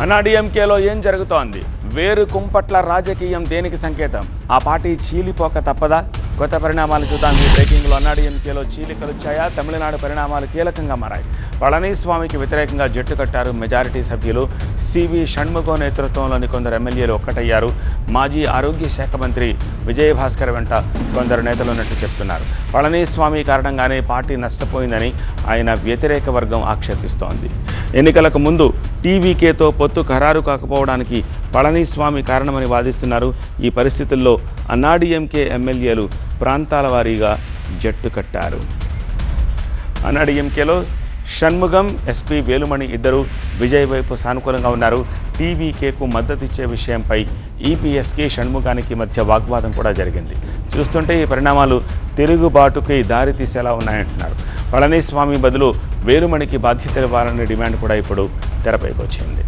అన్నాడీఎంకేలో ఏం జరుగుతోంది? వేరు కుంపట్ల రాజకీయం దేనికి సంకేతం? ఆ పార్టీ చీలిపోక తప్పదా? కొత్త పరిణామాలు చూద్దాం. ఈ బ్రేకింగ్లో అన్నాడీఎంకేలో చీలికలు వచ్చాయా? తమిళనాడు పరిణామాలు కీలకంగా మారాయి. పళనిస్వామికి వ్యతిరేకంగా జట్టు కట్టారు మెజారిటీ సభ్యులు. సివి షణ్ముగం నేతృత్వంలోని కొందరు ఎమ్మెల్యేలు ఒక్కటయ్యారు. మాజీ ఆరోగ్య శాఖ మంత్రి విజయభాస్కర్ వెంట కొందరు నేతలు ఉన్నట్టు చెప్తున్నారు. పళనిస్వామి కారణంగానే పార్టీ నష్టపోయిందని ఆయన వ్యతిరేక వర్గం ఆక్షేపిస్తోంది. ఎన్నికలకు ముందు టీవీకేతో పొత్తు ఖరారు కాకపోవడానికి పళనిస్వామి కారణమని వాదిస్తున్నారు. ఈ పరిస్థితుల్లో అన్నాడీఎంకే ఎమ్మెల్యేలు ప్రాంతాల వారీగా జట్టు కట్టారు. అన్నాడీఎంకేలో షణ్ముగం, ఎస్పీ వేలుమణి ఇద్దరు విజయ్ వైపు సానుకూలంగా ఉన్నారు. టీవీకేకు మద్దతిచ్చే విషయంపై ఈపీఎస్కి షణ్ముగానికి మధ్య వాగ్వాదం కూడా జరిగింది. చూస్తుంటే ఈ పరిణామాలు తిరుగుబాటుకి దారి తీసేలా ఉన్నాయంటున్నారు. పళనిస్వామి బదులు వేలుమణికి బాధ్యతలు ఇవ్వాలనే డిమాండ్ కూడా ఇప్పుడు తెరపైకి వచ్చింది.